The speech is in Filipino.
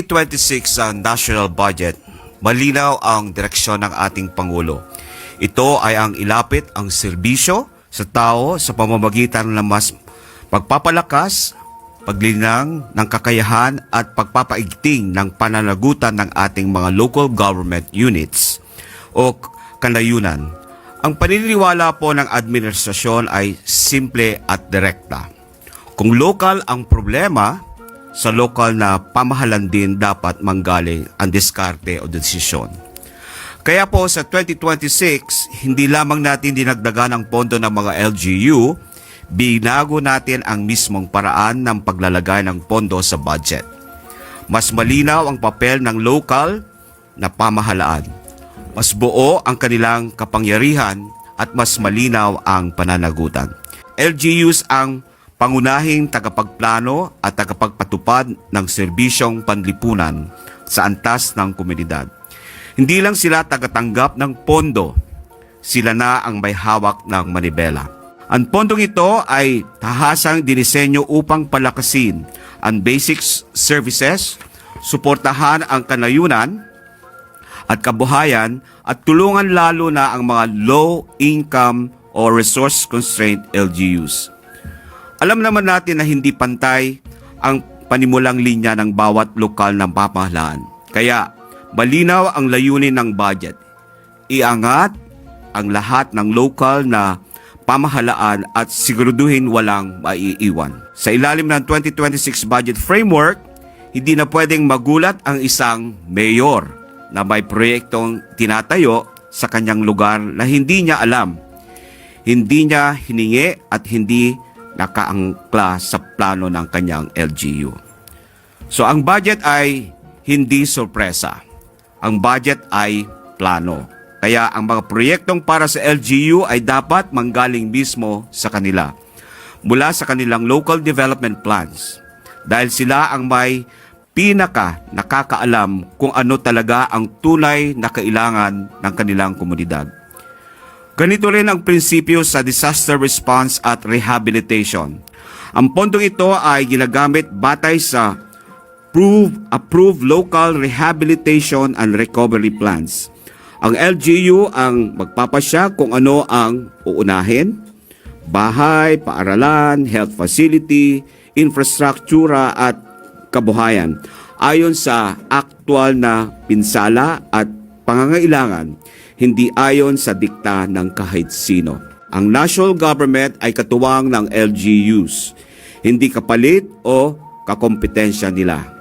26 sa national budget, malinaw ang direksyon ng ating Pangulo. Ito ay ang ilapit ang serbisyo sa tao sa pamamagitan ng mas pagpapalakas, paglinang ng kakayahan at pagpapaigting ng pananagutan ng ating mga local government units o kanayunan. Ang paniniwala po ng administrasyon ay simple at direkta. Kung lokal ang problema, sa lokal na pamahalan din dapat manggaling ang diskarte o desisyon. Kaya po sa 2026, hindi lamang natin dinagdagan ang pondo ng mga LGU, binago natin ang mismong paraan ng paglalagay ng pondo sa budget. Mas malinaw ang papel ng lokal na pamahalaan. Mas buo ang kanilang kapangyarihan at mas malinaw ang pananagutan. LGUs ang pangunahing tagapagplano at tagapagpatupad ng serbisyong panlipunan sa antas ng komunidad. Hindi lang sila tagatanggap ng pondo, sila na ang may hawak ng manibela. Ang pondong ito ay tahasang dinisenyo upang palakasin ang basic services, suportahan ang kanayunan at kabuhayan at tulungan lalo na ang mga low-income o resource-constrained LGUs. Alam naman natin na hindi pantay ang panimulang linya ng bawat lokal na pamahalaan. Kaya malinaw ang layunin ng budget. Iangat ang lahat ng lokal na pamahalaan at siguraduhin walang maiiwan. Sa ilalim ng 2026 budget framework, hindi na pwedeng magulat ang isang mayor na may proyektong tinatayo sa kanyang lugar na hindi niya alam, hindi niya hiningi at hindi nakaangkla sa plano ng kanyang LGU. So ang budget ay hindi sorpresa. Ang budget ay plano. Kaya ang mga proyektong para sa LGU ay dapat manggaling mismo sa kanila, mula sa kanilang local development plans. Dahil sila ang may pinaka nakakaalam kung ano talaga ang tunay na kailangan ng kanilang komunidad. Ganito rin ang prinsipyo sa disaster response at rehabilitation. Ang pondong ito ay ginagamit batay sa approved local rehabilitation and recovery plans. Ang LGU ang magpapasya kung ano ang uunahin: bahay, paaralan, health facility, infrastruktura at kabuhayan ayon sa aktwal na pinsala at pangangailangan, hindi ayon sa dikta ng kahit sino. Ang national government ay katuwang ng LGUs, hindi kapalit o kakompetensya nila.